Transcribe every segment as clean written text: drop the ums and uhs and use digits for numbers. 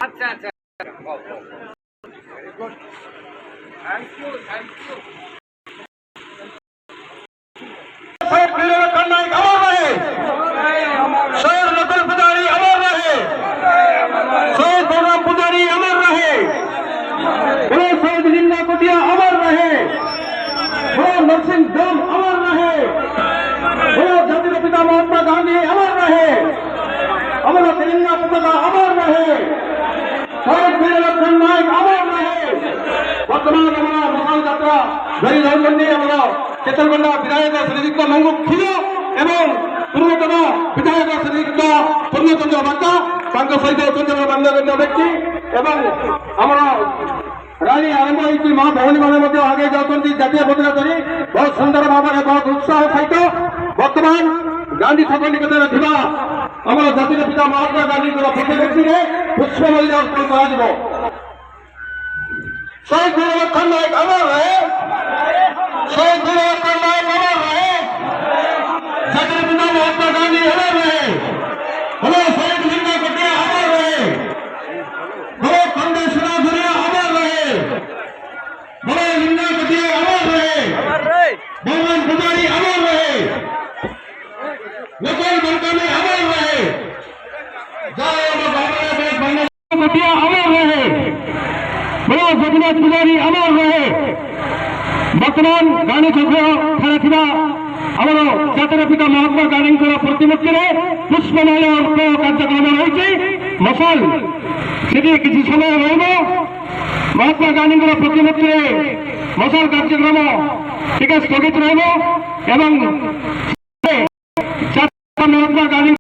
अच्छा अच्छा very good thank you शहीद नकुल पुजारी अमर रहे, शहीद बलराम पुजारी अमर रहे, शहीद लिंगा कुटिया अमर रहे, नरसिंह धाम अमर रहे, जातिर पिता महात्मा गांधी अमर रहे, अमर तिरंगा पताका अमर रहे, शहीद वीर लखन नायक अमर रहे। वर्तमान हमारा मशाल यात्रा गरी राहुल हमारा चित्रगंडा विधायक श्रीयुक्त मंगू खिलो एवं पूर्वतन विधायक श्रीयुक्त पूर्णचंद्र भट्टा सहित चंद्र बांधव्य व्यक्ति एवं आम रैली आरंभ होती माँ भौणी मैंने आगे जाती जातीय पताका धरी बहुत सुंदर भाव में बहुत उत्साह सहित बर्तमान गांधी छक निकटने था आम जातिर पिता महात्मा गांधी प्रतिमूर्ति में पुष्पमाल्य अर्पण कर शहीद वीर लखन नायक अमर रहे, शहीद वीर लखन नायक अमर रहे, जातिर पिता महात्मा गांधी अमर रहे, शहीद लिंगा कुटिया अमर रहे, खंडेश्वरा धुरिया अमर रहे, लिंगा कुटिया अमर रहे, भगवान पुजारी अमर रहे, नकुल बलकानी अमर रहे, कुटिया अमर रहे, जगन्नाथ पुजारी अमर रहे। वर्तमान गांधी छक ठारे आमर जातिर पिता महात्मा गांधी प्रतिमूर्ति में पुष्पमाल्य अर्पण कार्यक्रम रही मशाल से किसी समय महात्मा गांधी प्रतिमूर्ति में मशाल कार्यक्रम टिके स्थगित महात्मा गांधी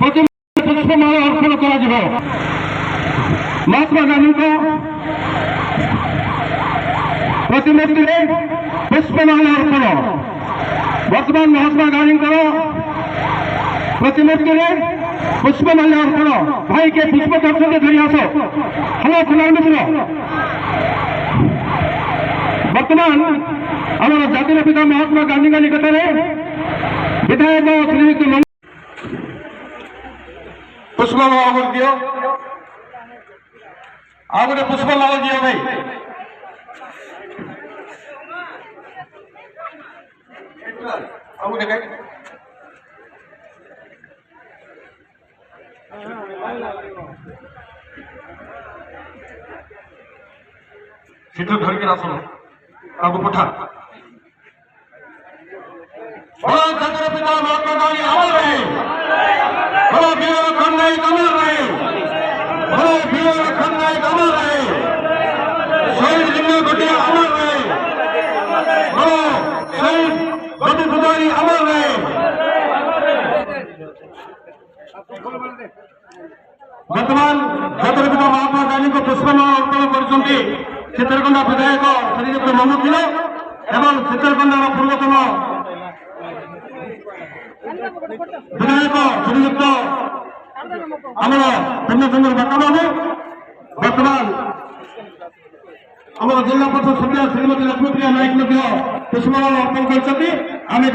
प्रतिमूर्ति पुष्पमाल्य अर्पण कर महात्मा गांधी को प्रतिमूर्ति में पुष्पमाल्य अर्पण। वर्तमान महात्मा गांधी प्रतिमूर्ति में पुष्पमाल्य अर्पण भाई के पुष्प दर्शन धरी आस हेलो कुमार मिश्र। वर्तमान आम जातिर पिता महात्मा गांधी निकट में विधायक श्रीयुक्त पुष्पमाला दियो आ गए पुष्पमाला दियो भाई शीघ्र धरिक आसन पठा जातिर पिता महात्मा गांधी अमर रहे, वीर लखन नायक अमर रहे, वीर लखन नायक अमर रहे, शहीद लिंगा कुटिया अमर रहे, शहीद बलराम पुजारी अमर रहे। वर्तमान जातिर पिता महात्मा गांधी को पुष्पमाला अर्पण कर चित्रकंडा विधायक श्रीयुक्त मंगू खिलो एवं चित्रकंडार पूर्वतन विधायक श्रीयुक्त आमर पूर्णचंद्र भट्टा बाबू। वर्तमान आम जिला परिषद सदस्य श्रीमती लक्ष्मीप्रिया नायक पुष्पमाला अर्पण कर आगे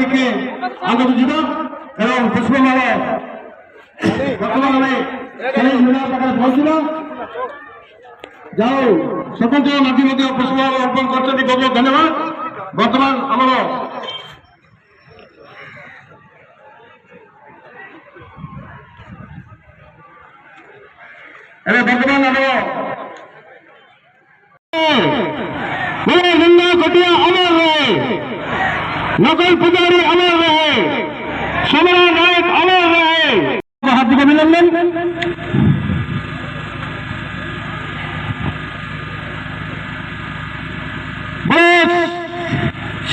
जीवा एवं पुष्पमाला वर्तमान पहुंचना जाओ स्वतंत्र नदी पुष्पमाला अर्पण कर बहुत बहुत धन्यवाद। वर्तमान आमर वर्तमान लिंगा कुटिया अमर रहे, नकुल पुजारी अमर रहे, समरा नायक अमर रहे। हार्दिक अभिनंदन।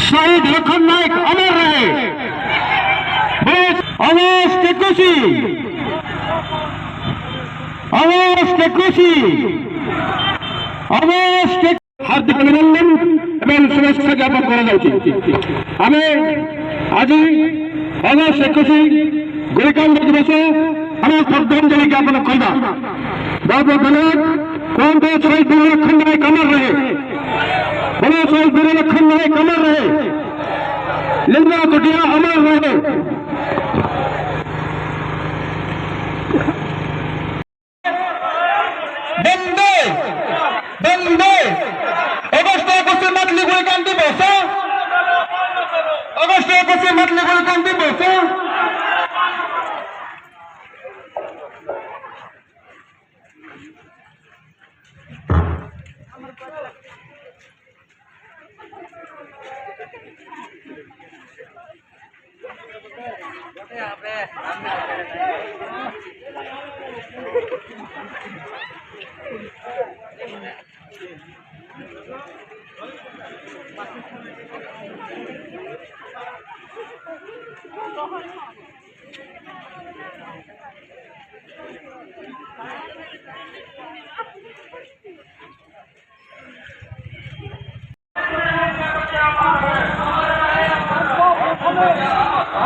शहीद लखन नायक अमर रहे, आवाज के खुशी हार्दिक अभिनंदन एवं शुभेच्छा ज्ञापन कर आज अगस्त 21 गोलीकांड दिवस आम श्रद्धांजलि ज्ञापन करवा बहुत बहुत धन्यवाद। कौन तो शहीद वीर लखन नायक अमर रहे, शहीद वीर लखन नायक अमर रहे, लिंगा कुटिया अमर रहे। বন্ধে অগস্ট 21 মাতলি গুলিকান দিবস অগস্ট 21 মাতলি গুলিকান দিবস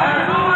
Come on.